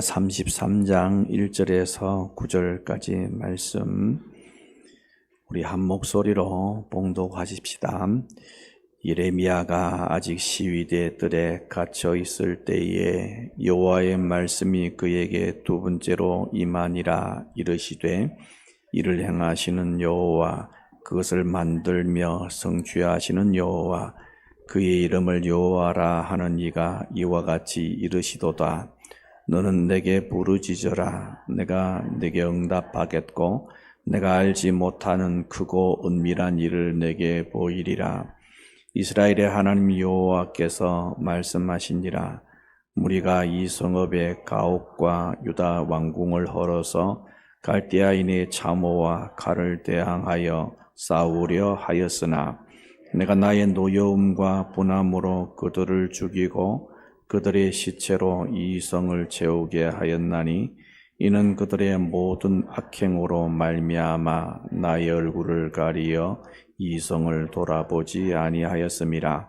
이사야 33장 1절에서 9절까지 말씀 우리 한 목소리로 봉독하십시다. 예레미야가 아직 시위대 뜰에 갇혀 있을 때에 여호와의 말씀이 그에게 두 번째로 임하니라. 이르시되 이를 행하시는 여호와, 그것을 만들며 성취하시는 여호와, 그의 이름을 여호와라 하는 이가 이와 같이 이르시도다. 너는 내게 부르짖어라. 내가 내게 응답하겠고 내가 알지 못하는 크고 은밀한 일을 내게 보이리라. 이스라엘의 하나님 여호와께서 말씀하시니라. 무리가 이 성읍의 가옥과 유다 왕궁을 헐어서 갈대아인의 참호와 칼을 대항하여 싸우려 하였으나 내가 나의 노여움과 분함으로 그들을 죽이고 그들의 시체로 이 성을 채우게 하였나니 이는 그들의 모든 악행으로 말미암아 나의 얼굴을 가리어 이 성을 돌아보지 아니하였음이라.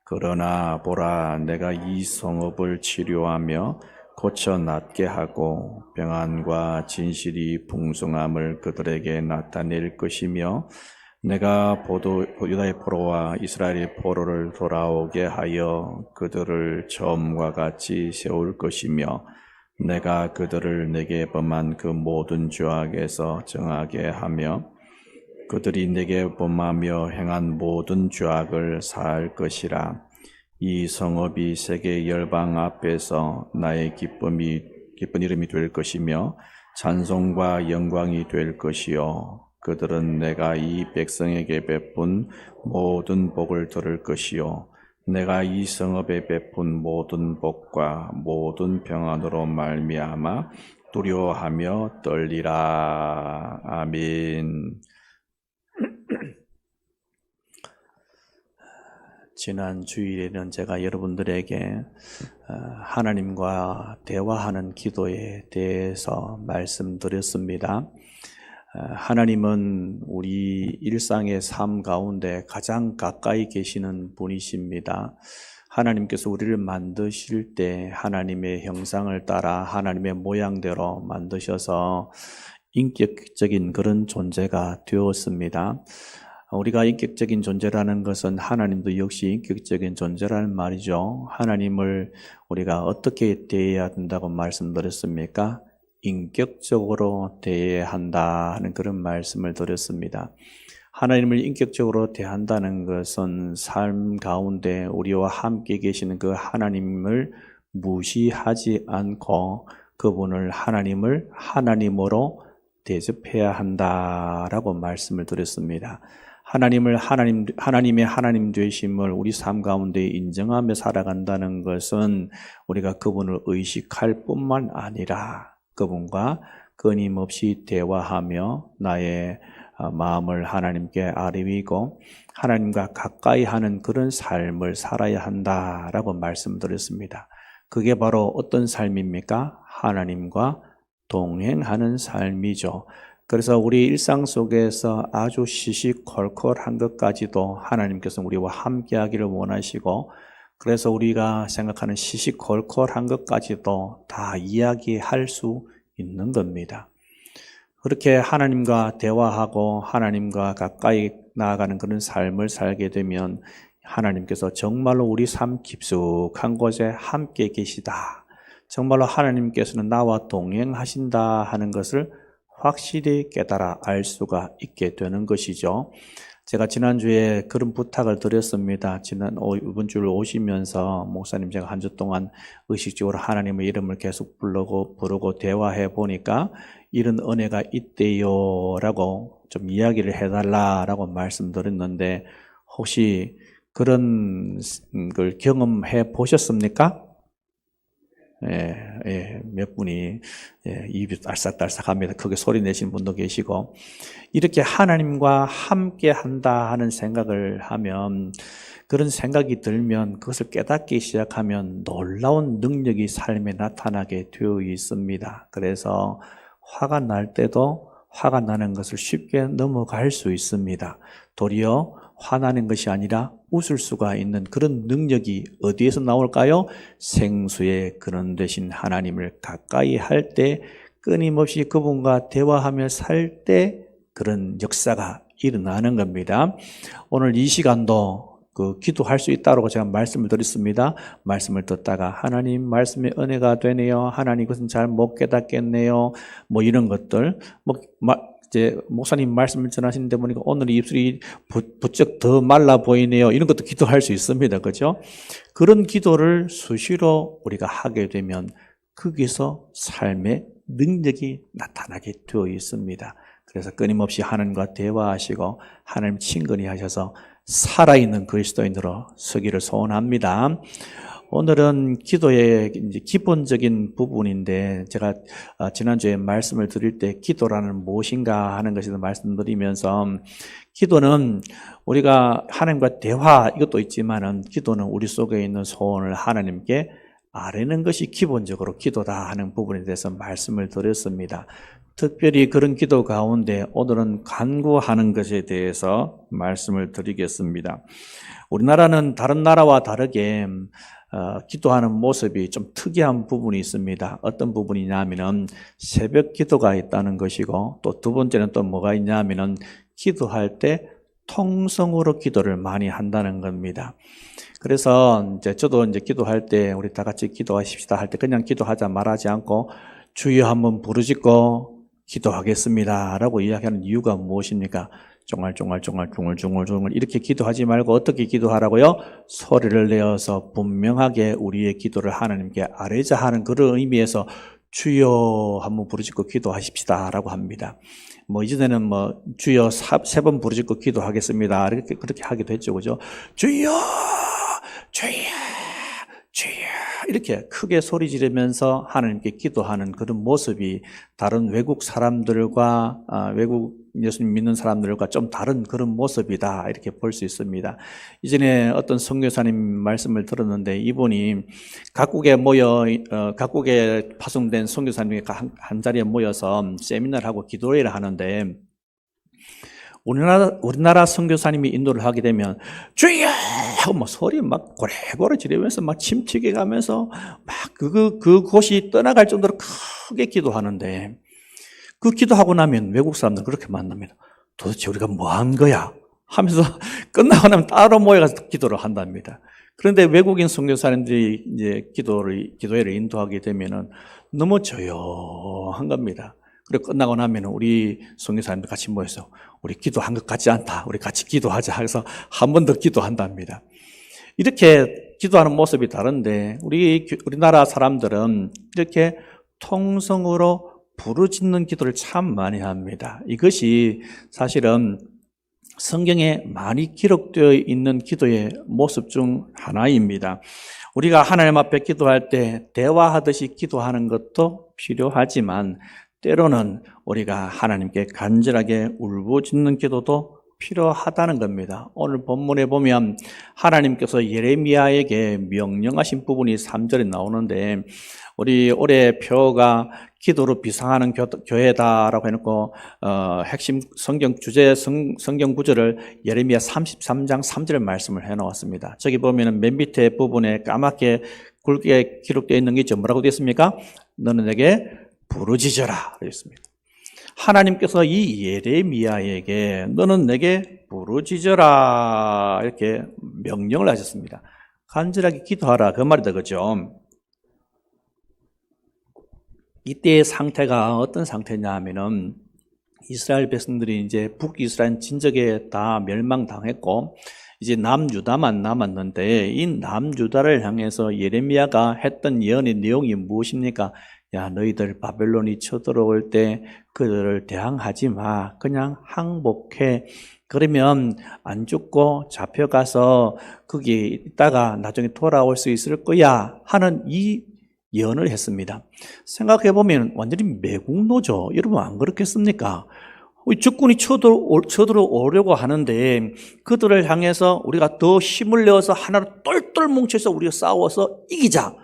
그러나 보라, 내가 이 성읍을 치료하며 고쳐 낫게 하고 평안과 진실이 풍성함을 그들에게 나타낼 것이며 내가 유다의 포로와 이스라엘의 포로를 돌아오게 하여 그들을 처음과 같이 세울 것이며 내가 그들을 내게 범한 그 모든 죄악에서 정하게 하며 그들이 내게 범하며 행한 모든 죄악을 사할 것이라. 이 성읍이 세계 열방 앞에서 나의 기쁜 이름이 될 것이며 찬송과 영광이 될 것이요 그들은 내가 이 백성에게 베푼 모든 복을 들을 것이요 내가 이 성읍에 베푼 모든 복과 모든 평안으로 말미암아 두려워하며 떨리라. 아멘. 지난 주일에는 제가 여러분들에게 하나님과 대화하는 기도에 대해서 말씀드렸습니다. 하나님은 우리 일상의 삶 가운데 가장 가까이 계시는 분이십니다. 하나님께서 우리를 만드실 때 하나님의 형상을 따라 하나님의 모양대로 만드셔서 인격적인 그런 존재가 되었습니다. 우리가 인격적인 존재라는 것은 하나님도 역시 인격적인 존재라는 말이죠. 하나님을 우리가 어떻게 대해야 된다고 말씀드렸습니까? 인격적으로 대해야 한다 하는 그런 말씀을 드렸습니다. 하나님을 인격적으로 대한다는 것은 삶 가운데 우리와 함께 계시는 그 하나님을 무시하지 않고 그분을 하나님을 하나님으로 대접해야 한다라고 말씀을 드렸습니다. 하나님의 하나님 되심을 우리 삶 가운데 인정하며 살아간다는 것은 우리가 그분을 의식할 뿐만 아니라 그분과 끊임없이 대화하며 나의 마음을 하나님께 아뢰이고 하나님과 가까이 하는 그런 삶을 살아야 한다라고 말씀드렸습니다. 그게 바로 어떤 삶입니까? 하나님과 동행하는 삶이죠. 그래서 우리 일상 속에서 아주 시시콜콜한 것까지도 하나님께서 우리와 함께하기를 원하시고 그래서 우리가 생각하는 시시콜콜한 것까지도 다 이야기할 수 있는 겁니다. 그렇게 하나님과 대화하고 하나님과 가까이 나아가는 그런 삶을 살게 되면 하나님께서 정말로 우리 삶 깊숙한 곳에 함께 계시다. 정말로 하나님께서는 나와 동행하신다 하는 것을 확실히 깨달아 알 수가 있게 되는 것이죠. 제가 지난주에 그런 부탁을 드렸습니다. 이번 주를 오시면서 목사님 제가 한 주 동안 의식적으로 하나님의 이름을 계속 부르고 대화해 보니까 이런 은혜가 있대요 라고 좀 이야기를 해달라라고 말씀드렸는데 혹시 그런 걸 경험해 보셨습니까? 몇 분이 입이 딸싹딸싹합니다. 크게 소리 내시는 분도 계시고 이렇게 하나님과 함께 한다 하는 생각을 하면 그런 생각이 들면 그것을 깨닫기 시작하면 놀라운 능력이 삶에 나타나게 되어 있습니다. 그래서 화가 날 때도 화가 나는 것을 쉽게 넘어갈 수 있습니다. 도리어 화나는 것이 아니라 웃을 수가 있는 그런 능력이 어디에서 나올까요? 생수의 근원 되신 하나님을 가까이 할 때, 끊임없이 그분과 대화하며 살 때 그런 역사가 일어나는 겁니다. 오늘 이 시간도 기도할 수 있다고 제가 말씀을 드렸습니다. 말씀을 듣다가 하나님 말씀의 은혜가 되네요. 하나님 이것은 잘 못 깨닫겠네요. 뭐 이런 것들. 이제 목사님 말씀을 전하시는데 보니까 오늘 입술이 부쩍 더 말라 보이네요. 이런 것도 기도할 수 있습니다. 그죠? 그런 기도를 수시로 우리가 하게 되면 거기서 삶의 능력이 나타나게 되어 있습니다. 그래서 끊임없이 하나님과 대화하시고 하나님 친근히 하셔서 살아있는 그리스도인으로 서기를 소원합니다. 오늘은 기도의 이제 기본적인 부분인데, 제가 지난주에 말씀을 드릴 때 기도라는 무엇인가 하는 것에 대해서 말씀드리면서, 기도는 우리가 하나님과 대화 이것도 있지만은 기도는 우리 속에 있는 소원을 하나님께 아뢰는 것이 기본적으로 기도다 하는 부분에 대해서 말씀을 드렸습니다. 특별히 그런 기도 가운데 오늘은 간구하는 것에 대해서 말씀을 드리겠습니다. 우리나라는 다른 나라와 다르게 기도하는 모습이 좀 특이한 부분이 있습니다. 어떤 부분이냐면은 새벽 기도가 있다는 것이고, 또 두 번째는 또 뭐가 있냐면은 기도할 때 통성으로 기도를 많이 한다는 겁니다. 그래서 저도 기도할 때 우리 다 같이 기도하십시다 할 때 그냥 기도하자 말하지 않고 주여 한번 부르짖고 기도하겠습니다 라고 이야기하는 이유가 무엇입니까? 중얼중얼 이렇게 기도하지 말고 어떻게 기도하라고요? 소리를 내어서 분명하게 우리의 기도를 하나님께 아뢰자 하는 그런 의미에서 주여 한번 부르짖고 기도하십시다 라고 합니다. 이전에는 주여 3번 부르짖고 기도하겠습니다 그렇게 하기도 했죠. 그죠? 주여 이렇게 크게 소리 지르면서 하나님께 기도하는 그런 모습이 다른 외국 사람들과 외국 예수님 믿는 사람들과 좀 다른 그런 모습이다 이렇게 볼 수 있습니다. 이전에 어떤 선교사님 말씀을 들었는데, 이분이 각국에 파송된 선교사님이 한 자리에 모여서 세미나를 하고 기도회를 하는데, 우리나라 선교사님이 인도를 하게 되면 주여 하고 소리 고래고래 지르면서 침튀게 가면서 그곳이 떠나갈 정도로 크게 기도하는데, 그 기도하고 나면 외국 사람들 그렇게 만납니다. 도대체 우리가 뭐 한 거야? 하면서 끝나고 나면 따로 모여가서 기도를 한답니다. 그런데 외국인 선교사님들이 이제 기도회를 인도하게 되면은 너무 조용한 겁니다. 그리고 끝나고 나면 우리 선교사님들 같이 모여서 우리 기도한 것 같지 않다. 우리 같이 기도하자 해서 한 번 더 기도한답니다. 이렇게 기도하는 모습이 다른데, 우리나라 사람들은 이렇게 통성으로 부르짖는 기도를 참 많이 합니다. 이것이 사실은 성경에 많이 기록되어 있는 기도의 모습 중 하나입니다. 우리가 하나님 앞에 기도할 때 대화하듯이 기도하는 것도 필요하지만, 때로는 우리가 하나님께 간절하게 울부짖는 기도도 필요하다는 겁니다. 오늘 본문에 보면 하나님께서 예레미야에게 명령하신 부분이 3절에 나오는데, 우리 올해 표가 기도로 비상하는 교회다라고 해놓고 핵심 성경 구절을 예레미야 33장 3절 말씀을 해놓았습니다. 저기 보면은 맨 밑에 부분에 까맣게 굵게 기록되어 있는 게 있죠. 뭐라고 되어 있습니까? 너는 내게 부르짖어라 그랬습니다. 하나님께서 이 예레미야에게 너는 내게 부르짖어라 이렇게 명령을 하셨습니다. 간절하게 기도하라 그 말이다, 그죠? 이때의 상태가 어떤 상태냐 하면은, 이스라엘 백성들이 이제 북이스라엘 진적에 다 멸망당했고 이제 남유다만 남았는데, 이 남유다를 향해서 예레미야가 했던 예언의 내용이 무엇입니까? 야, 너희들 바벨론이 쳐들어올 때 그들을 대항하지 마. 그냥 항복해. 그러면 안 죽고 잡혀가서 거기 있다가 나중에 돌아올 수 있을 거야 하는 이 예언을 했습니다. 생각해보면 완전히 매국노죠. 여러분 안 그렇겠습니까? 적군이 쳐들어오려고 하는데 그들을 향해서 우리가 더 힘을 내어서 하나로 똘똘 뭉쳐서 우리가 싸워서 이기자.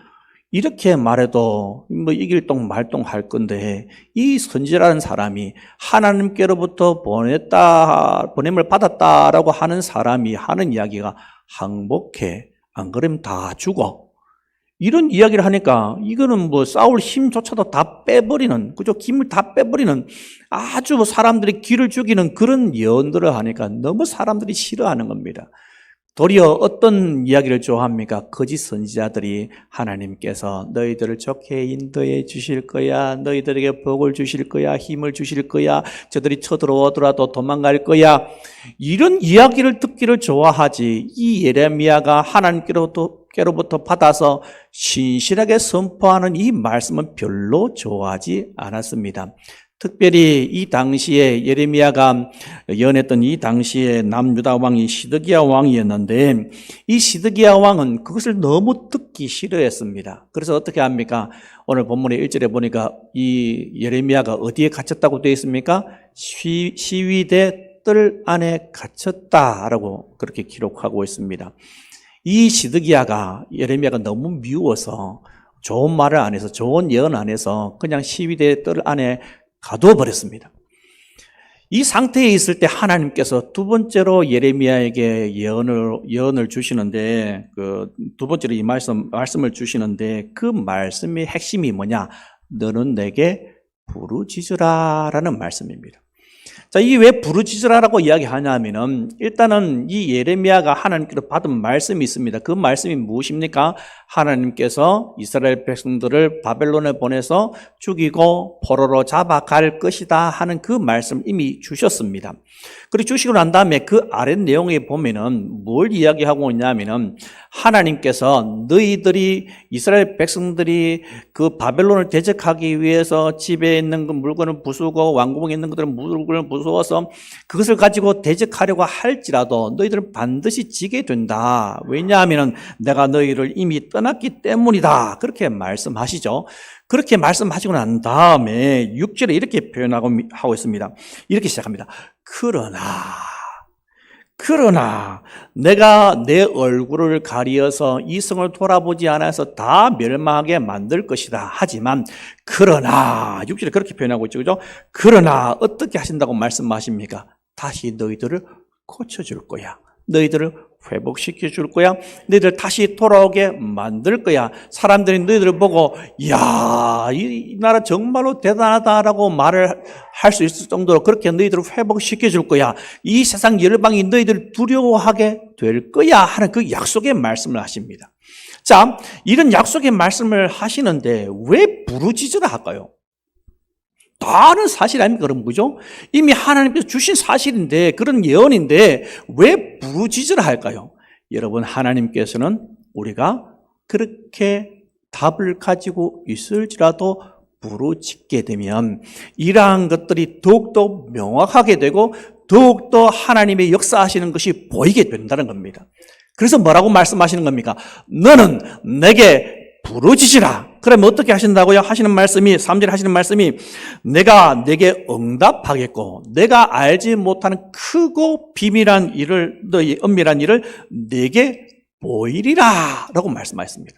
이렇게 말해도 뭐 이길동 말동 할 건데 이 선지자라는 사람이 하나님께로부터 보냄을 받았다라고 하는 사람이 하는 이야기가 항복해, 안 그러면 다 죽어. 이런 이야기를 하니까 이거는 뭐 싸울 힘조차도 다 빼버리는, 그죠? 힘을 다 빼버리는 아주 뭐 사람들이 기를 죽이는 그런 예언들을 하니까 너무 사람들이 싫어하는 겁니다. 도리어 어떤 이야기를 좋아합니까? 거짓 선지자들이 하나님께서 너희들을 좋게 인도해 주실 거야, 너희들에게 복을 주실 거야, 힘을 주실 거야, 저들이 쳐들어오더라도 도망갈 거야, 이런 이야기를 듣기를 좋아하지. 이 예레미야가 하나님께로부터 받아서 신실하게 선포하는 이 말씀은 별로 좋아하지 않았습니다. 특별히 이 당시에 예레미야가 예언했던 이 당시에 남유다 왕이 시드기야 왕이었는데 이 시드기야 왕은 그것을 너무 듣기 싫어했습니다. 그래서 어떻게 합니까? 오늘 본문의 1절에 보니까 이 예레미야가 어디에 갇혔다고 되어 있습니까? 시위대 뜰 안에 갇혔다라고 그렇게 기록하고 있습니다. 이 시드기야가 예레미야가 너무 미워서 좋은 말을 안 해서, 좋은 예언 안 해서 그냥 시위대 뜰 안에 가둬 버렸습니다. 이 상태에 있을 때 하나님께서 두 번째로 예레미야에게 예언을 주시는데, 두 번째로 이 말씀을 주시는데 그 말씀의 핵심이 뭐냐? 너는 내게 부르짖으라라는 말씀입니다. 자, 이 왜 부르짖으라라고 이야기하냐면은 일단은 이 예레미야가 하나님께로 받은 말씀이 있습니다. 그 말씀이 무엇입니까? 하나님께서 이스라엘 백성들을 바벨론에 보내서 죽이고 포로로 잡아갈 것이다 하는 그 말씀 이미 주셨습니다. 그리고 주시고 난 다음에 그 아랫 내용에 보면은 뭘 이야기하고 있냐면은 하나님께서 너희들이 이스라엘 백성들이 그 바벨론을 대적하기 위해서 집에 있는 그 물건을 부수고 왕궁에 있는 것들은 물건을 부수어서 그것을 가지고 대적하려고 할지라도 너희들은 반드시 지게 된다. 왜냐하면 내가 너희를 이미 떠났기 때문이다. 그렇게 말씀하시죠. 그렇게 말씀하시고 난 다음에 6절에 이렇게 표현하고 있습니다. 이렇게 시작합니다. 그러나 내가 내 얼굴을 가리어서 이 성을 돌아보지 않아서 다 멸망하게 만들 것이다. 하지만 그러나 6절에 그렇게 표현하고 있죠. 그죠? 그러나 어떻게 하신다고 말씀하십니까? 다시 너희들을 고쳐줄 거야. 너희들을 회복시켜 줄 거야. 너희들 다시 돌아오게 만들 거야. 사람들이 너희들을 보고 이야, 이 나라 정말로 대단하다라고 말을 할 수 있을 정도로 그렇게 너희들을 회복시켜 줄 거야. 이 세상 열방이 너희들을 두려워하게 될 거야 하는 그 약속의 말씀을 하십니다. 자, 이런 약속의 말씀을 하시는데 왜 부르짖으라 할까요? 다 아는 사실 아닙니까? 그럼 그죠? 이미 하나님께서 주신 사실인데, 그런 예언인데 왜 부르짖으라 할까요? 여러분, 하나님께서는 우리가 그렇게 답을 가지고 있을지라도 부르짖게 되면 이러한 것들이 더욱더 명확하게 되고 더욱더 하나님의 역사하시는 것이 보이게 된다는 겁니다. 그래서 뭐라고 말씀하시는 겁니까? 너는 내게 부르짖으라. 그러면 어떻게 하신다고요? 하시는 말씀이 3절에 하시는 말씀이 내가 내게 응답하겠고 내가 알지 못하는 크고 비밀한 일을, 너희 은밀한 일을 내게 보이리라 라고 말씀하셨습니다.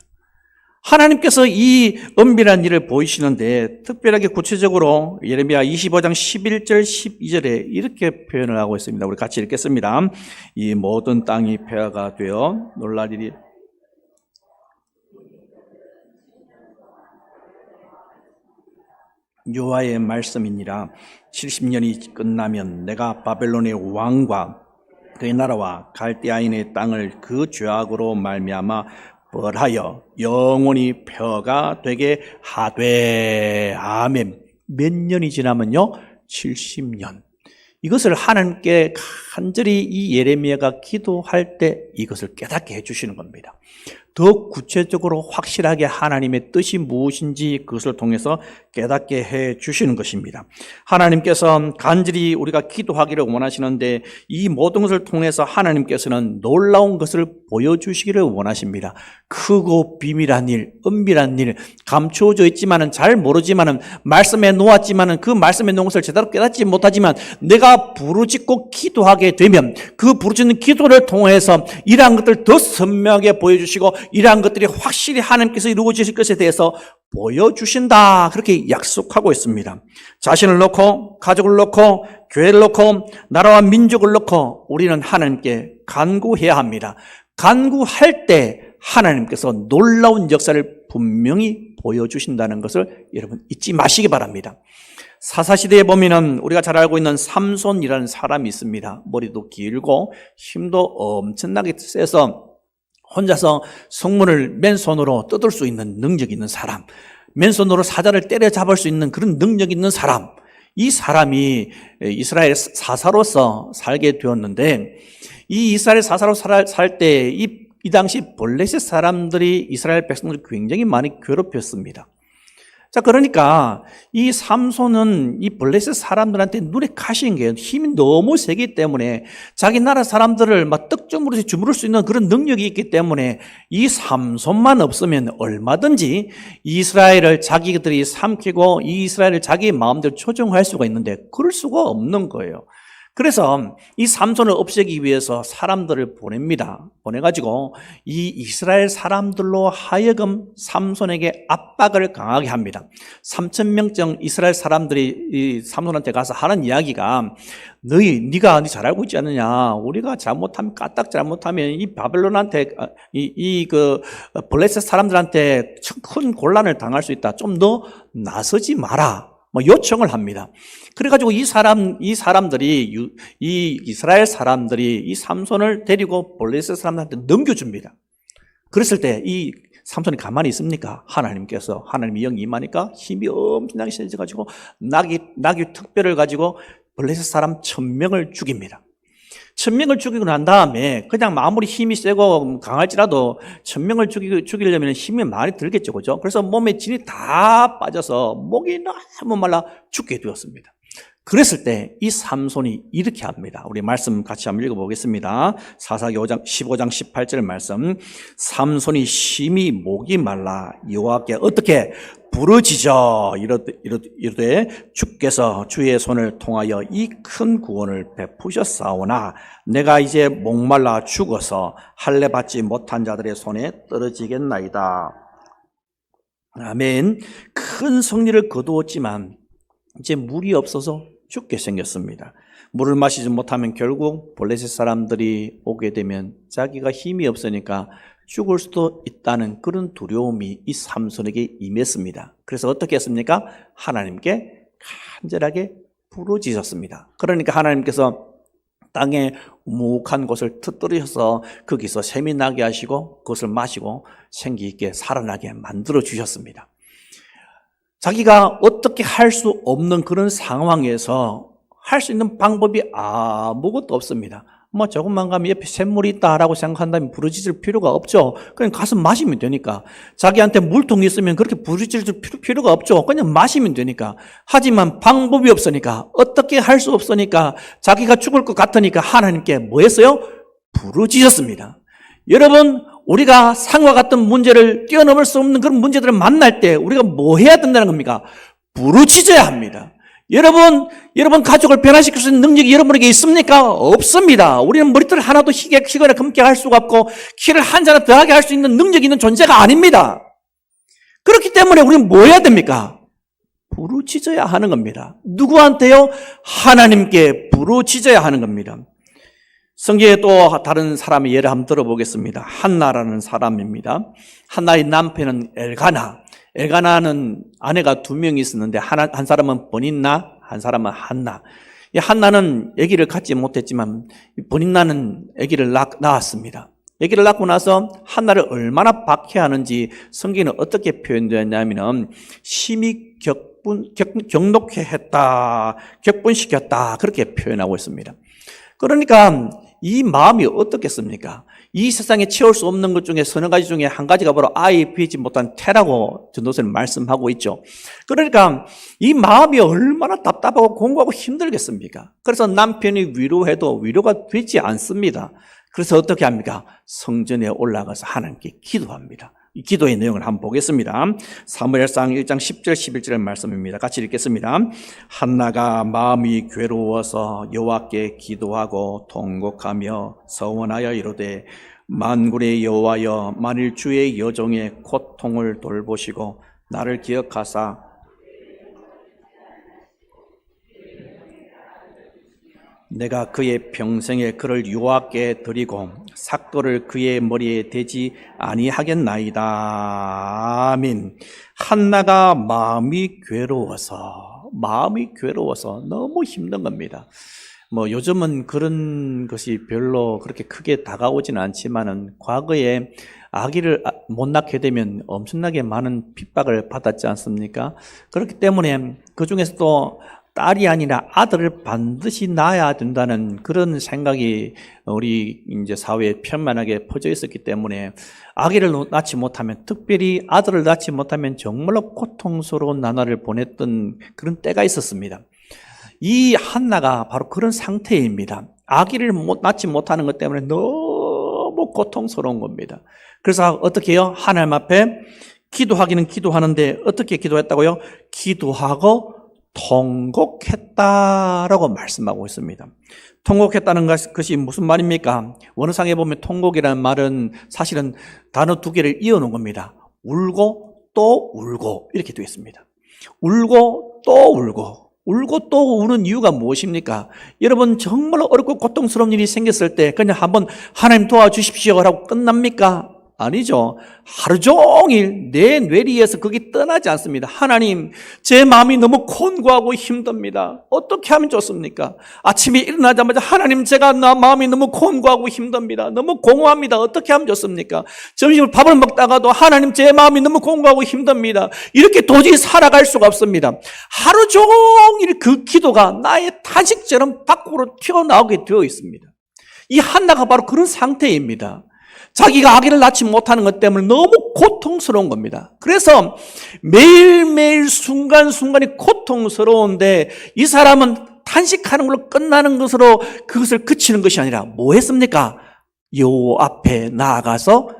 하나님께서 이 은밀한 일을 보이시는데 특별하게 구체적으로 예레미야 25장 11절 12절에 이렇게 표현을 하고 있습니다. 우리 같이 읽겠습니다. 이 모든 땅이 폐허가 되어 놀랄 일이 여호와의 말씀이니라. 70년이 끝나면 내가 바벨론의 왕과 그의 나라와 갈대아인의 땅을 그 죄악으로 말미암아 벌하여 영원히 폐허가 되게 하되. 아멘. 몇 년이 지나면요? 70년. 이것을 하나님께 간절히 이 예레미야가 기도할 때 이것을 깨닫게 해주시는 겁니다. 더 구체적으로 확실하게 하나님의 뜻이 무엇인지 그것을 통해서 깨닫게 해 주시는 것입니다. 하나님께서 간절히 우리가 기도하기를 원하시는데 이 모든 것을 통해서 하나님께서는 놀라운 것을 보여주시기를 원하십니다. 크고 비밀한 일, 은밀한 일, 감추어져 있지만은 잘 모르지만은 말씀에 놓았지만은 그 말씀에 놓은 것을 제대로 깨닫지 못하지만 내가 부르짖고 기도하게 되면 그 부르짖는 기도를 통해서 이러한 것들 더 선명하게 보여주시고 이러한 것들이 확실히 하나님께서 이루어지실 것에 대해서 보여주신다. 그렇게 약속하고 있습니다. 자신을 놓고, 가족을 놓고, 교회를 놓고, 나라와 민족을 놓고 우리는 하나님께 간구해야 합니다. 간구할 때 하나님께서 놀라운 역사를 분명히 보여주신다는 것을 여러분 잊지 마시기 바랍니다. 사사시대에 보면은 우리가 잘 알고 있는 삼손이라는 사람이 있습니다. 머리도 길고 힘도 엄청나게 세서 혼자서 성문을 맨손으로 뜯을 수 있는 능력 있는 사람, 맨손으로 사자를 때려잡을 수 있는 그런 능력 있는 사람, 이 사람이 이스라엘 사사로서 살게 되었는데, 이 이스라엘 사사로 살 때 이 당시 블레셋 사람들이 이스라엘 백성들을 굉장히 많이 괴롭혔습니다. 자, 그러니까 이 삼손은 이 블레셋 사람들한테 눈에 가시인 게 힘이 너무 세기 때문에 자기 나라 사람들을 막 떡주무르 주무를 수 있는 그런 능력이 있기 때문에 이 삼손만 없으면 얼마든지 이스라엘을 자기들이 삼키고 이 이스라엘을 자기 마음대로 조종할 수가 있는데 그럴 수가 없는 거예요. 그래서 이 삼손을 없애기 위해서 사람들을 보냅니다. 보내가지고 이 이스라엘 사람들로 하여금 삼손에게 압박을 강하게 합니다. 3,000명쯤 이스라엘 사람들이 이 삼손한테 가서 하는 이야기가 네가 잘 알고 있지 않느냐. 우리가 잘못하면 까딱 잘못하면 이 바벨론한테 블레셋 사람들한테 큰 곤란을 당할 수 있다. 좀 더 나서지 마라. 요청을 합니다. 그래가지고 이 이스라엘 사람들이 이 삼손을 데리고 블레셋 사람들한테 넘겨줍니다. 그랬을 때 이 삼손이 가만히 있습니까? 하나님의 영이 임하니까 힘이 엄청나게 세져가지고 나귀 특별을 가지고 블레셋 사람 1,000명을 죽입니다. 1,000명을 죽이고 난 다음에 그냥 아무리 힘이 세고 강할지라도 1,000명을 죽이려면 힘이 많이 들겠죠, 그죠? 그래서 몸에 진이 다 빠져서 목이 너무 말라 죽게 되었습니다. 그랬을 때 이 삼손이 이렇게 합니다. 우리 말씀 같이 한번 읽어보겠습니다. 사사기 15장 18절 말씀. 삼손이 심히 목이 말라 여호와께 어떻게 부르짖어 이르되 주께서 주의 손을 통하여 이 큰 구원을 베푸셨사오나 내가 이제 목말라 죽어서 할례 받지 못한 자들의 손에 떨어지겠나이다. 아멘. 큰 승리를 거두었지만 이제 물이 없어서 죽게 생겼습니다. 물을 마시지 못하면 결국 블레셋 사람들이 오게 되면 자기가 힘이 없으니까 죽을 수도 있다는 그런 두려움이 이 삼손에게 임했습니다. 그래서 어떻게 했습니까? 하나님께 간절하게 부르짖었습니다. 그러니까 하나님께서 땅에 우묵한 곳을 터뜨리셔서 거기서 샘이 나게 하시고 그것을 마시고 생기 있게 살아나게 만들어 주셨습니다. 자기가 어떻게 할 수 없는 그런 상황에서 할 수 있는 방법이 아무것도 없습니다. 조금만 가면 옆에 샘물이 있다라고 생각한다면 부르짖을 필요가 없죠. 그냥 가서 마시면 되니까. 자기한테 물통이 있으면 그렇게 부르짖을 필요가 없죠. 그냥 마시면 되니까. 하지만 방법이 없으니까, 어떻게 할 수 없으니까, 자기가 죽을 것 같으니까 하나님께 뭐 했어요? 부르짖었습니다. 여러분, 우리가 상과 같은 문제를 뛰어넘을 수 없는 그런 문제들을 만날 때 우리가 뭐 해야 된다는 겁니까? 부르짖어야 합니다. 여러분 가족을 변화시킬 수 있는 능력이 여러분에게 있습니까? 없습니다. 우리는 머리털 하나도 희거나 검게 할 수가 없고 키를 한 자나 더하게 할 수 있는 능력이 있는 존재가 아닙니다. 그렇기 때문에 우리는 뭐 해야 됩니까? 부르짖어야 하는 겁니다. 누구한테요? 하나님께 부르짖어야 하는 겁니다. 성경에 또 다른 사람의 예를 한번 들어보겠습니다. 한나라는 사람입니다. 한나의 남편은 엘가나는 아내가 2명이 있었는데 한 사람은 버닌나, 한 사람은 한나. 이 한나는 아기를 갖지 못했지만 버닌나는 아기를 낳았습니다. 아기를 낳고 나서 한나를 얼마나 박해하는지 성경은 어떻게 표현되었냐면 심히 격노케 했다, 격분시켰다 그렇게 표현하고 있습니다. 그러니까 이 마음이 어떻겠습니까? 이 세상에 채울 수 없는 것 중에 서너 가지 중에 한 가지가 바로 아이 비지 못한 태라고 전도서는 말씀하고 있죠. 그러니까 이 마음이 얼마나 답답하고 공고하고 힘들겠습니까? 그래서 남편이 위로해도 위로가 되지 않습니다. 그래서 어떻게 합니까? 성전에 올라가서 하나님께 기도합니다. 이 기도의 내용을 한번 보겠습니다. 사무엘상 1장 10절 11절 말씀입니다. 같이 읽겠습니다. 한나가 마음이 괴로워서 여호와께 기도하고 통곡하며 서원하여 이르되 만군의 여호와여, 만일 주의 여종의 고통을 돌보시고 나를 기억하사 내가 그의 평생에 그를 유하게 드리고 삭도를 그의 머리에 대지 아니하겠나이다. 아멘. 한나가 마음이 괴로워서 너무 힘든 겁니다. 요즘은 그런 것이 별로 그렇게 크게 다가오지는 않지만은 과거에 아기를 못 낳게 되면 엄청나게 많은 핍박을 받았지 않습니까? 그렇기 때문에 그 중에서도 딸이 아니라 아들을 반드시 낳아야 된다는 그런 생각이 우리 이제 사회에 편만하게 퍼져 있었기 때문에 아기를 낳지 못하면, 특별히 아들을 낳지 못하면 정말로 고통스러운 나날을 보냈던 그런 때가 있었습니다. 이 한나가 바로 그런 상태입니다. 아기를 낳지 못하는 것 때문에 너무 고통스러운 겁니다. 그래서 어떻게 해요? 하나님 앞에 기도하기는 기도하는데 어떻게 기도했다고요? 기도하고 통곡했다라고 말씀하고 있습니다. 통곡했다는 것이 무슨 말입니까? 원어상에 보면 통곡이라는 말은 사실은 단어 두 개를 이어놓은 겁니다. 울고 또 울고 이렇게 되어 있습니다. 울고 또 울고, 울고 또 우는 이유가 무엇입니까? 여러분, 정말로 어렵고 고통스러운 일이 생겼을 때 그냥 한번 하나님 도와주십시오라고 끝납니까? 아니죠. 하루 종일 내 뇌리에서 그게 떠나지 않습니다. 하나님, 제 마음이 너무 곤고하고 힘듭니다. 어떻게 하면 좋습니까? 아침에 일어나자마자 하나님, 제가 나 마음이 너무 곤고하고 힘듭니다. 너무 공허합니다. 어떻게 하면 좋습니까? 점심을 밥을 먹다가도 하나님, 제 마음이 너무 곤고하고 힘듭니다. 이렇게 도저히 살아갈 수가 없습니다. 하루 종일 그 기도가 나의 탄식처럼 밖으로 튀어나오게 되어 있습니다. 이 한나가 바로 그런 상태입니다. 자기가 아기를 낳지 못하는 것 때문에 너무 고통스러운 겁니다. 그래서 매일매일 순간순간이 고통스러운데 이 사람은 탄식하는 걸로 끝나는 것으로 그것을 그치는 것이 아니라 뭐 했습니까? 여호와 앞에 나아가서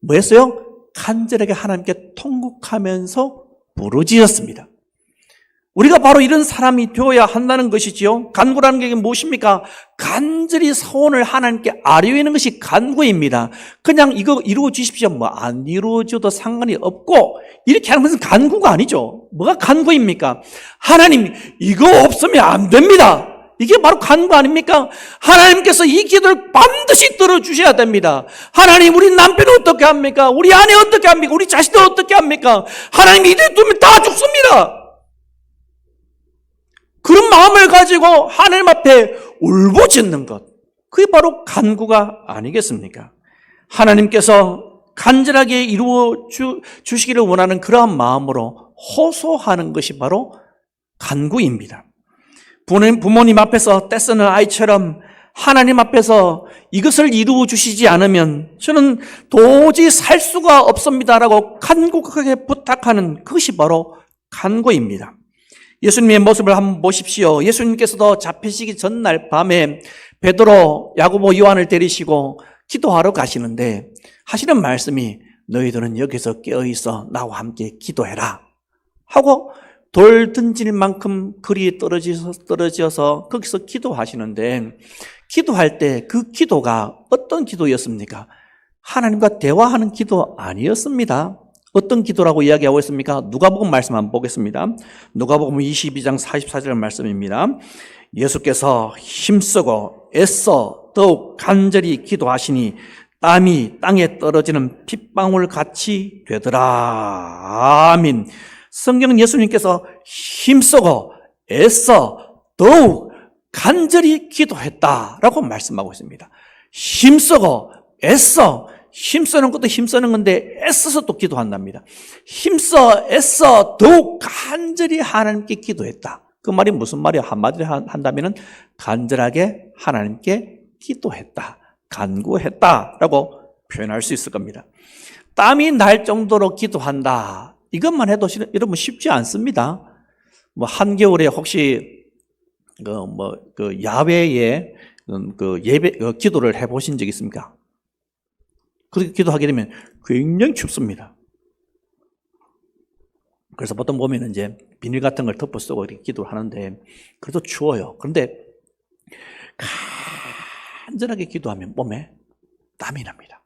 뭐 했어요? 간절하게 하나님께 통곡하면서 부르짖었습니다. 우리가 바로 이런 사람이 되어야 한다는 것이지요. 간구라는 게 무엇입니까? 간절히 소원을 하나님께 아뢰는 것이 간구입니다. 그냥 이거 이루어 주십시오, 안 이루어져도 상관이 없고 이렇게 하는 것은 간구가 아니죠. 뭐가 간구입니까? 하나님, 이거 없으면 안 됩니다. 이게 바로 간구 아닙니까? 하나님께서 이 기도를 반드시 들어주셔야 됩니다. 하나님, 우리 남편은 어떻게 합니까? 우리 아내 어떻게 합니까? 우리 자식들 어떻게 합니까? 하나님, 이들 두면 다 죽습니다. 그런 마음을 가지고 하나님 앞에 울부짖는 것, 그게 바로 간구가 아니겠습니까? 하나님께서 간절하게 이루어 주시기를 원하는 그러한 마음으로 호소하는 것이 바로 간구입니다. 부모님 앞에서 떼쓰는 아이처럼 하나님 앞에서 이것을 이루어 주시지 않으면 저는 도저히 살 수가 없습니다라고 간곡하게 부탁하는 그것이 바로 간구입니다. 예수님의 모습을 한번 보십시오. 예수님께서도 잡히시기 전날 밤에 베드로, 야고보, 요한을 데리시고 기도하러 가시는데 하시는 말씀이 너희들은 여기서 깨어있어 나와 함께 기도해라 하고 돌 던질 만큼 거리에 떨어져서 거기서 기도하시는데, 기도할 때 그 기도가 어떤 기도였습니까? 하나님과 대화하는 기도 아니었습니다. 어떤 기도라고 이야기하고 있습니까? 누가복음 말씀 한번 보겠습니다. 누가복음 22장 44절 말씀입니다. 예수께서 힘쓰고 애써 더욱 간절히 기도하시니 땀이 땅에 떨어지는 핏방울 같이 되더라. 아멘. 성경은 예수님께서 힘쓰고 애써 더욱 간절히 기도했다라고 말씀하고 있습니다. 힘쓰고 애써, 힘쓰는 것도 힘쓰는 건데 애써서 또 기도한답니다. 힘써 애써 더욱 간절히 하나님께 기도했다. 그 말이 무슨 말이에요? 한마디로 한다면은 간절하게 하나님께 기도했다, 간구했다라고 표현할 수 있을 겁니다. 땀이 날 정도로 기도한다, 이것만 해도 여러분 쉽지 않습니다. 한겨울에 혹시 야외에 예배 기도를 해보신 적 있습니까? 그렇게 기도하게 되면 굉장히 춥습니다. 그래서 보통 보면 이제 비닐 같은 걸 덮어 쓰고 이렇게 기도를 하는데 그래도 추워요. 그런데 간절하게 기도하면 몸에 땀이 납니다.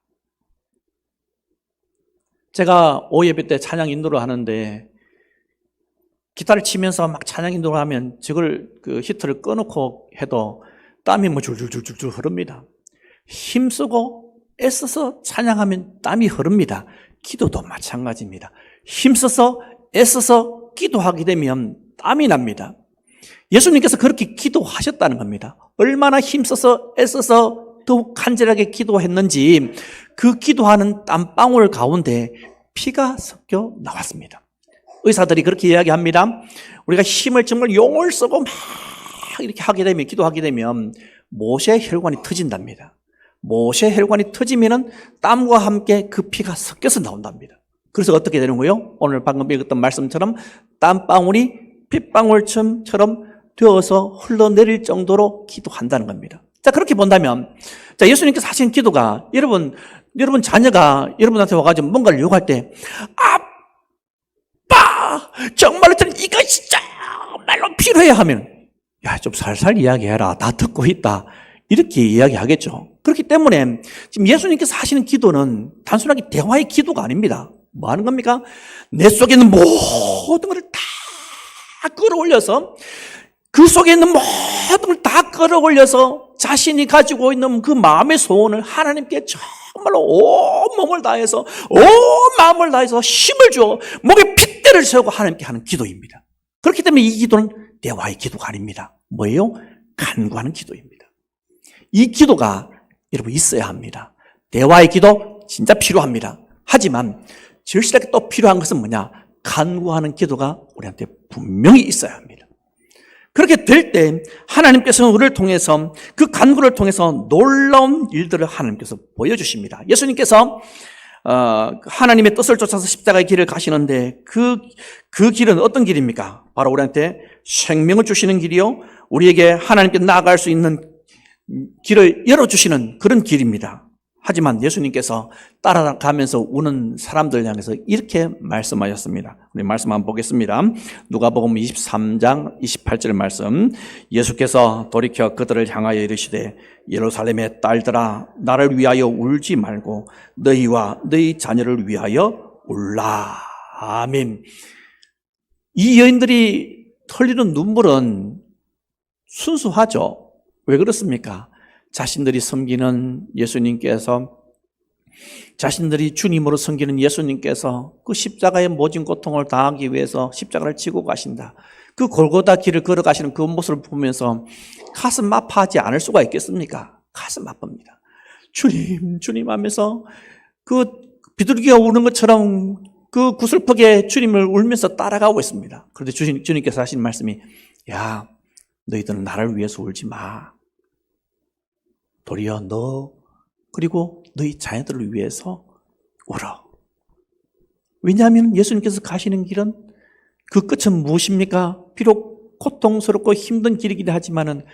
제가 오예배 때 찬양 인도를 하는데 기타를 치면서 막 찬양 인도를 하면 저걸 그 히터를 꺼놓고 해도 땀이 뭐 줄줄줄줄 흐릅니다. 힘쓰고 애써서 찬양하면 땀이 흐릅니다. 기도도 마찬가지입니다. 힘써서 애써서 기도하게 되면 땀이 납니다. 예수님께서 그렇게 기도하셨다는 겁니다. 얼마나 힘써서 애써서 더욱 간절하게 기도했는지 그 기도하는 땀방울 가운데 피가 섞여 나왔습니다. 의사들이 그렇게 이야기합니다. 우리가 힘을 정말 용을 쓰고 막 이렇게 하게 되면, 기도하게 되면 모세 혈관이 터진답니다. 모세 혈관이 터지면은 땀과 함께 그 피가 섞여서 나온답니다. 그래서 어떻게 되는 거예요? 오늘 방금 읽었던 말씀처럼 땀방울이 핏방울처럼 되어서 흘러내릴 정도로 기도한다는 겁니다. 자, 그렇게 본다면, 자, 예수님께서 하신 기도가, 여러분 자녀가 여러분한테 와가지고 뭔가를 요구할 때, 아빠! 정말로 저는 이거 진짜 말로 필요해 하면, 야, 좀 살살 이야기해라. 다 듣고 있다. 이렇게 이야기하겠죠. 그렇기 때문에 지금 예수님께서 하시는 기도는 단순하게 대화의 기도가 아닙니다. 뭐 하는 겁니까? 내 속에 있는 모든 것을 다 끌어올려서 그 속에 있는 모든 걸 다 끌어올려서 자신이 가지고 있는 그 마음의 소원을 하나님께 정말로 온 몸을 다해서 온 마음을 다해서 힘을 주어 목에 핏대를 세우고 하나님께 하는 기도입니다. 그렇기 때문에 이 기도는 대화의 기도가 아닙니다. 뭐예요? 간구하는 기도입니다. 이 기도가 여러분 있어야 합니다. 대화의 기도 진짜 필요합니다. 하지만 절실하게 또 필요한 것은 뭐냐? 간구하는 기도가 우리한테 분명히 있어야 합니다. 그렇게 될 때 하나님께서는 우리를 통해서 그 간구를 통해서 놀라운 일들을 하나님께서 보여주십니다. 예수님께서 하나님의 뜻을 쫓아서 십자가의 길을 가시는데 그 길은 어떤 길입니까? 바로 우리한테 생명을 주시는 길이요, 우리에게 하나님께 나아갈 수 있는 길을 열어주시는 그런 길입니다. 하지만 예수님께서 따라가면서 우는 사람들 향해서 이렇게 말씀하셨습니다. 우리 말씀 한번 보겠습니다. 누가복음 23장 28절 말씀. 예수께서 돌이켜 그들을 향하여 이르시되 예루살렘의 딸들아, 나를 위하여 울지 말고 너희와 너희 자녀를 위하여 울라. 아멘. 이 여인들이 흘리는 눈물은 순수하죠. 왜 그렇습니까? 자신들이 섬기는 예수님께서, 자신들이 주님으로 섬기는 예수님께서 그 십자가의 모진 고통을 당하기 위해서 십자가를 지고 가신다. 그 골고다 길을 걸어가시는 그 모습을 보면서 가슴 아파하지 않을 수가 있겠습니까? 가슴 아픕니다. 주님 하면서 그 비둘기가 우는 것처럼 그 구슬프게 주님을 울면서 따라가고 있습니다. 그런데 주님께서 하신 말씀이, 야, 너희들은 나를 위해서 울지 마. 도리어 너 그리고 너희 자녀들을 위해서 울어. 왜냐하면 예수님께서 가시는 길은 그 끝은 무엇입니까? 비록 고통스럽고 힘든 길이긴 하지만은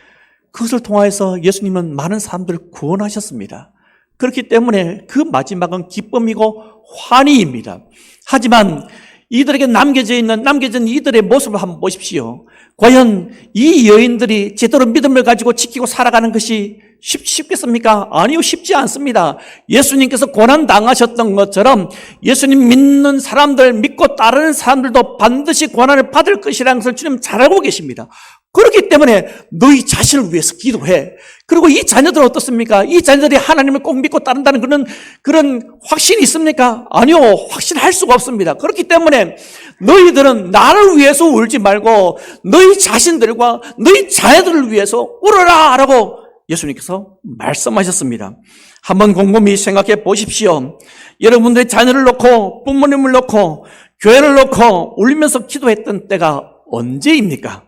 그것을 통하여서 예수님은 많은 사람들을 구원하셨습니다. 그렇기 때문에 그 마지막은 기쁨이고 환희입니다. 하지만 이들에게 남겨진 이들의 모습을 한번 보십시오. 과연 이 여인들이 제대로 믿음을 가지고 지키고 살아가는 것이 쉽겠습니까? 아니요, 쉽지 않습니다. 예수님께서 고난 당하셨던 것처럼 예수님 믿는 사람들, 믿고 따르는 사람들도 반드시 고난을 받을 것이라는 것을 주님 잘 알고 계십니다. 그렇기 때문에 너희 자신을 위해서 기도해. 그리고 이 자녀들은 어떻습니까? 이 자녀들이 하나님을 꼭 믿고 따른다는 그런 확신이 있습니까? 아니요, 확신할 수가 없습니다. 그렇기 때문에 너희들은 나를 위해서 울지 말고 너희 자신들과 너희 자녀들을 위해서 울어라 라고 예수님께서 말씀하셨습니다. 한번 곰곰이 생각해 보십시오. 여러분들의 자녀를 놓고 부모님을 놓고 교회를 놓고 울면서 기도했던 때가 언제입니까?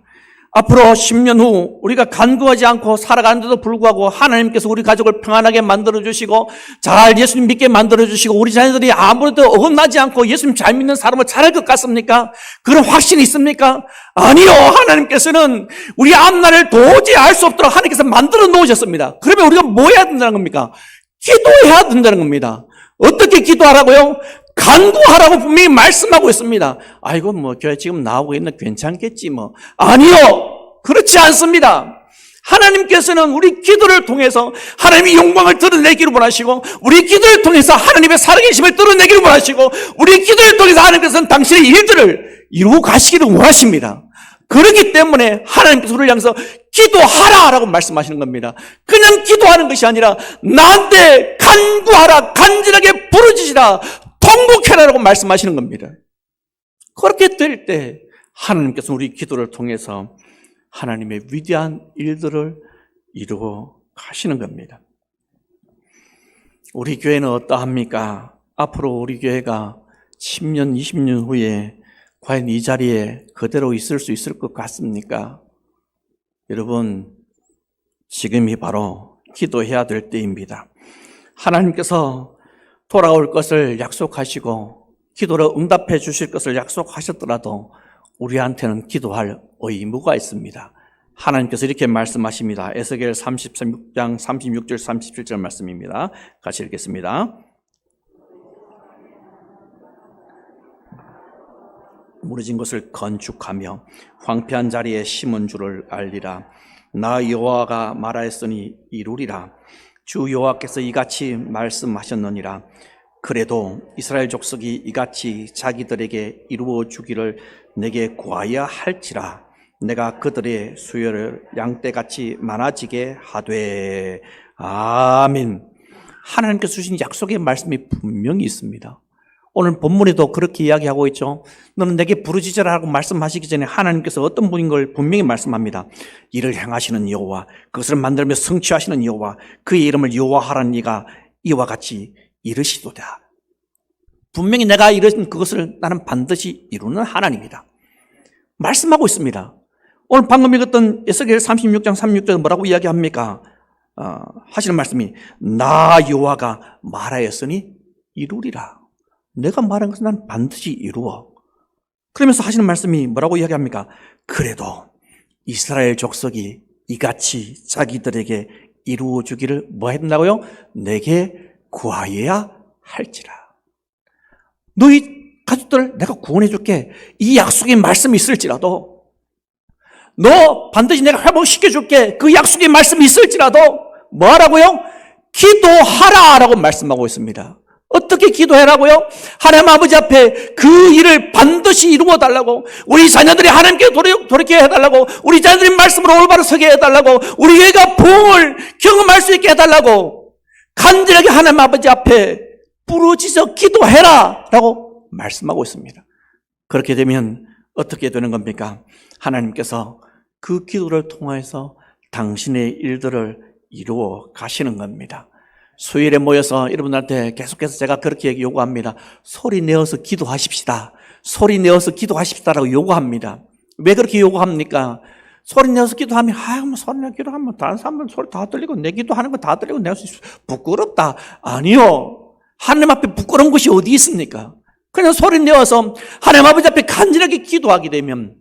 앞으로 10년 후 우리가 간구하지 않고 살아가는데도 불구하고 하나님께서 우리 가족을 평안하게 만들어주시고 잘 예수님 믿게 만들어주시고 우리 자녀들이 아무래도 어긋나지 않고 예수님 잘 믿는 사람을 잘할 것 같습니까? 그런 확신이 있습니까? 아니요. 하나님께서는 우리 앞날을 도저히 알 수 없도록 하나님께서 만들어 놓으셨습니다. 그러면 우리가 뭐 해야 된다는 겁니까? 기도해야 된다는 겁니다. 어떻게 기도하라고요? 간구하라고 분명히 말씀하고 있습니다. 아이고, 뭐, 교회 지금 나오고 있는 괜찮겠지, 뭐. 아니요! 그렇지 않습니다. 하나님께서는 우리 기도를 통해서 하나님의 영광을 드러내기를 원하시고, 우리 기도를 통해서 하나님의 살아계심을 드러내기를 원하시고, 우리 기도를 통해서 하나님께서는 당신의 일들을 이루고 가시기를 원하십니다. 그렇기 때문에 하나님께서 우리를 향해서 기도하라 라고 말씀하시는 겁니다. 그냥 기도하는 것이 아니라 나한테 간구하라, 간절하게 부르짖으라, 통곡해라 라고 말씀하시는 겁니다. 그렇게 될 때 하나님께서 우리 기도를 통해서 하나님의 위대한 일들을 이루어 가시는 겁니다. 우리 교회는 어떠합니까? 앞으로 우리 교회가 10년, 20년 후에 과연 이 자리에 그대로 있을 수 있을 것 같습니까? 여러분, 지금이 바로 기도해야 될 때입니다. 하나님께서 돌아올 것을 약속하시고 기도로 응답해 주실 것을 약속하셨더라도 우리한테는 기도할 의무가 있습니다. 하나님께서 이렇게 말씀하십니다. 에스겔 36장 36절 37절 말씀입니다. 같이 읽겠습니다. 무너진 것을 건축하며 황폐한 자리에 심은 줄을 알리라. 나 여호와가 말하였으니 이루리라. 주 여호와께서 이같이 말씀하셨느니라. 그래도 이스라엘 족속이 이같이 자기들에게 이루어 주기를 내게 구하여 할지라. 내가 그들의 수요를 양떼같이 많아지게 하되. 아멘. 하나님께서 주신 약속의 말씀이 분명히 있습니다. 오늘 본문에도 그렇게 이야기하고 있죠. 너는 내게 부르짖으라고 말씀하시기 전에 하나님께서 어떤 분인 걸 분명히 말씀합니다. 이를 행하시는 여호와, 그것을 만들며 성취하시는 여호와, 그의 이름을 여호와하라는 이가 이와 같이 이르시도다. 분명히 내가 이룬 그것을 나는 반드시 이루는 하나님이다 말씀하고 있습니다. 오늘 방금 읽었던 에스겔 36장 36절 뭐라고 이야기합니까? 하시는 말씀이 나 여호와가 말하였으니 이루리라. 내가 말한 것은 난 반드시 이루어. 그러면서 하시는 말씀이 뭐라고 이야기합니까? 그래도 이스라엘 족속이 이같이 자기들에게 이루어 주기를 뭐 해준다고요? 내게 구하여야 할지라. 너희 가족들을 내가 구원해 줄게. 이 약속의 말씀이 있을지라도, 너 반드시 내가 회복시켜 줄게. 그 약속의 말씀이 있을지라도 뭐 하라고요? 기도하라 라고 말씀하고 있습니다. 어떻게 기도해라고요? 하나님 아버지 앞에 그 일을 반드시 이루어 달라고, 우리 자녀들이 하나님께 돌이켜 해달라고, 우리 자녀들이 말씀으로 올바로 서게 해달라고, 우리 교회가 부흥을 경험할 수 있게 해달라고 간절하게 하나님 아버지 앞에 부르짖어 기도해라 라고 말씀하고 있습니다. 그렇게 되면 어떻게 되는 겁니까? 하나님께서 그 기도를 통해서 당신의 일들을 이루어 가시는 겁니다. 수요일에 모여서 여러분들한테 계속해서 제가 그렇게 요구합니다. 소리 내어서 기도하십시다. 소리 내어서 기도하십시다라고 요구합니다. 왜 그렇게 요구합니까? 소리 내어서 기도하면, 뭐 소리 내어 기도하면 다른 사람들 소리 다 들리고 내 기도하는 거 다 들리고 내가 부끄럽다. 아니요. 하나님 앞에 부끄러운 것이 어디 있습니까? 그냥 소리 내어서 하나님 아버지 앞에 간절하게 기도하게 되면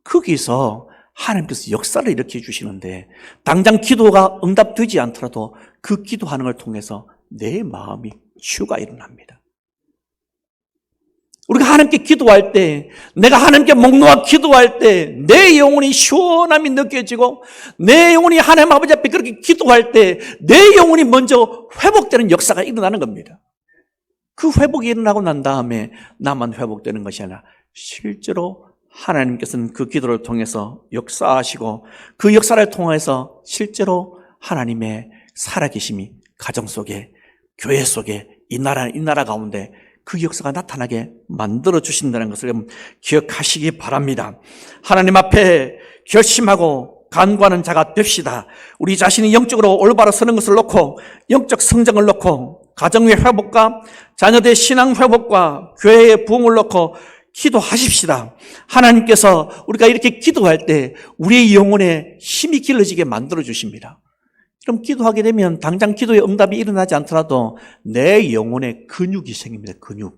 거기서 하나님께서 역사를 일으켜 주시는데, 당장 기도가 응답되지 않더라도 그 기도하는 걸 통해서 내 마음이 치유가 일어납니다. 우리가 하나님께 기도할 때, 내가 하나님께 목 놓아 기도할 때 내 영혼이 시원함이 느껴지고, 내 영혼이 하나님 아버지 앞에 그렇게 기도할 때 내 영혼이 먼저 회복되는 역사가 일어나는 겁니다. 그 회복이 일어나고 난 다음에 나만 회복되는 것이 아니라 실제로 하나님께서는 그 기도를 통해서 역사하시고, 그 역사를 통해서 실제로 하나님의 살아계심이 가정 속에, 교회 속에, 이 나라 가운데 그 역사가 나타나게 만들어 주신다는 것을 기억하시기 바랍니다. 하나님 앞에 결심하고 간구하는 자가 됩시다. 우리 자신이 영적으로 올바로 서는 것을 놓고, 영적 성장을 놓고, 가정의 회복과 자녀들의 신앙 회복과 교회의 부흥을 놓고 기도하십시다. 하나님께서 우리가 이렇게 기도할 때 우리의 영혼에 힘이 길러지게 만들어 주십니다. 그럼 기도하게 되면 당장 기도의 응답이 일어나지 않더라도 내 영혼에 근육이 생깁니다. 근육.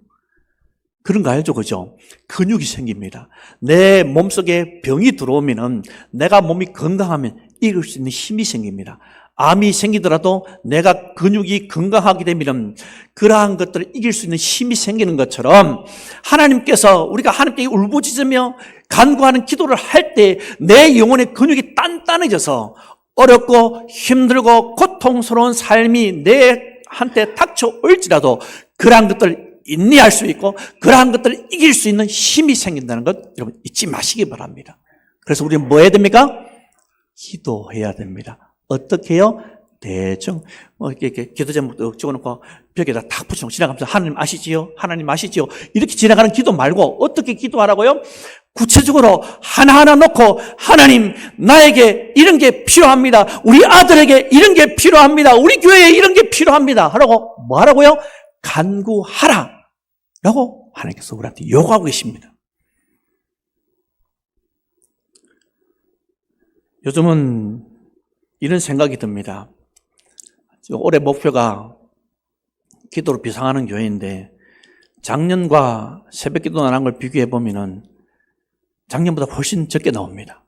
그런 거 알죠? 그죠? 근육이 생깁니다. 내 몸속에 병이 들어오면은, 내가 몸이 건강하면 이길 수 있는 힘이 생깁니다. 암이 생기더라도 내가 근육이 건강하게 되면 그러한 것들을 이길 수 있는 힘이 생기는 것처럼, 하나님께서 우리가 하나님께 울부짖으며 간구하는 기도를 할 때 내 영혼의 근육이 단단해져서 어렵고 힘들고 고통스러운 삶이 내한테 닥쳐올지라도 그러한 것들을 인내할 수 있고 그러한 것들을 이길 수 있는 힘이 생긴다는 것 여러분 잊지 마시기 바랍니다. 그래서 우리는 뭐 해야 됩니까? 기도해야 됩니다. 어떻게 해요? 대충 이렇게 기도 제목도 적어놓고 벽에다 탁 붙여놓고 지나가면서 하나님 아시지요? 하나님 아시지요? 이렇게 지나가는 기도 말고 어떻게 기도하라고요? 구체적으로 하나하나 놓고 하나님 나에게 이런 게 필요합니다. 우리 아들에게 이런 게 필요합니다. 우리 교회에 이런 게 필요합니다. 하라고 뭐 하라고요? 간구하라 라고 하나님께서 우리한테 요구하고 계십니다. 요즘은 이런 생각이 듭니다. 올해 목표가 기도로 비상하는 교회인데 작년과 새벽기도 나간 걸 비교해 보면은 작년보다 훨씬 적게 나옵니다.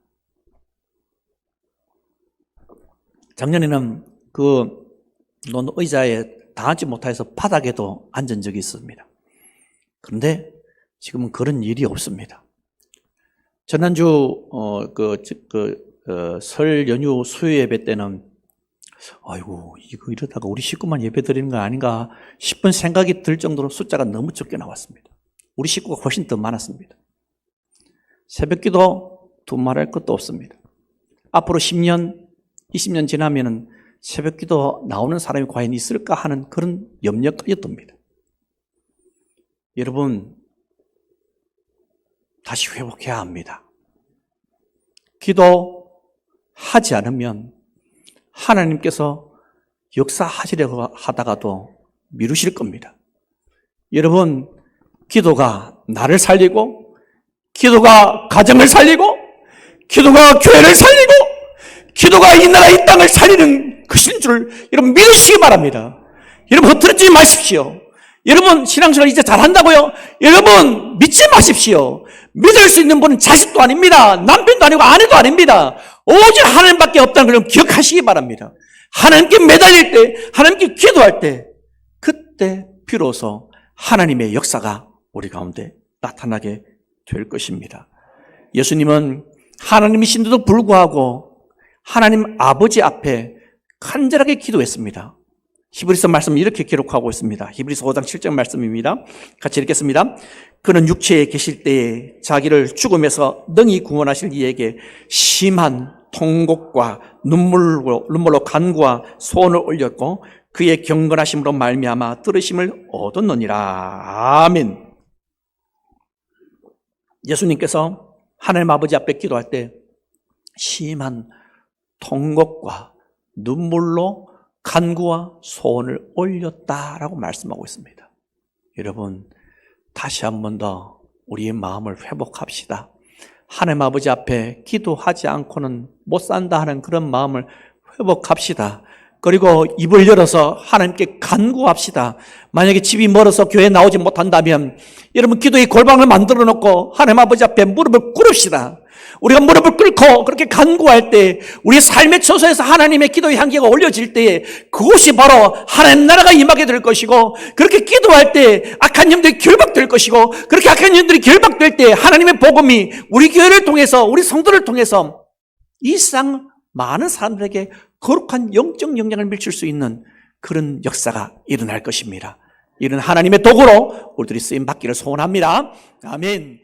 작년에는 그 의자에 다 앉지 못해서 바닥에도 앉은 적이 있습니다. 그런데 지금은 그런 일이 없습니다. 지난주 설 연휴 수요 예배 때는 아이고 이거 이러다가 우리 식구만 예배 드리는 거 아닌가 싶은 생각이 들 정도로 숫자가 너무 적게 나왔습니다. 우리 식구가 훨씬 더 많았습니다. 새벽기도 두말할 것도 없습니다. 앞으로 10년, 20년 지나면은 새벽기도 나오는 사람이 과연 있을까 하는 그런 염려까지 듭니다. 여러분 다시 회복해야 합니다. 기도하지 않으면 하나님께서 역사하시려고 하다가도 미루실 겁니다. 여러분 기도가 나를 살리고 기도가 가정을 살리고 기도가 교회를 살리고 기도가 이 나라 이 땅을 살리는 것인 줄 여러분 믿으시기 바랍니다. 여러분 흐트러지지 마십시오. 여러분 신앙생활 이제 잘한다고요? 여러분 믿지 마십시오. 믿을 수 있는 분은 자식도 아닙니다. 남편도 아니고 아내도 아닙니다. 오직 하나님밖에 없다는 걸 기억하시기 바랍니다. 하나님께 매달릴 때 하나님께 기도할 때 그때 비로소 하나님의 역사가 우리 가운데 나타나게 될 것입니다. 예수님은 하나님이신데도 불구하고 하나님 아버지 앞에 간절하게 기도했습니다. 히브리서 말씀 이렇게 기록하고 있습니다. 히브리서 5장 7절 말씀입니다. 같이 읽겠습니다. 그는 육체에 계실 때에 자기를 죽음에서 능히 구원하실 이에게 심한 통곡과 눈물로 간구와 소원을 올렸고 그의 경건하심으로 말미암아 들으심을 얻었느니라. 아멘. 예수님께서 하나님 아버지 앞에 기도할 때 심한 통곡과 눈물로 간구와 소원을 올렸다라고 말씀하고 있습니다. 여러분 다시 한 번 더 우리의 마음을 회복합시다. 하나님 아버지 앞에 기도하지 않고는 못 산다 하는 그런 마음을 회복합시다. 그리고 입을 열어서 하나님께 간구합시다. 만약에 집이 멀어서 교회에 나오지 못한다면 여러분 기도의 골방을 만들어 놓고 하나님 아버지 앞에 무릎을 꿇읍시다. 우리가 무릎을 꿇고 그렇게 간구할 때 우리 삶의 처소에서 하나님의 기도의 향기가 올려질 때에 그곳이 바로 하나님 나라가 임하게 될 것이고 그렇게 기도할 때 악한 영들이 결박될 것이고 그렇게 악한 영들이 결박될 때 하나님의 복음이 우리 교회를 통해서 우리 성도를 통해서 이 세상 많은 사람들에게 거룩한 영적 영향을 미칠 수 있는 그런 역사가 일어날 것입니다. 이런 하나님의 도구로 우리들이 쓰임 받기를 소원합니다. 아멘.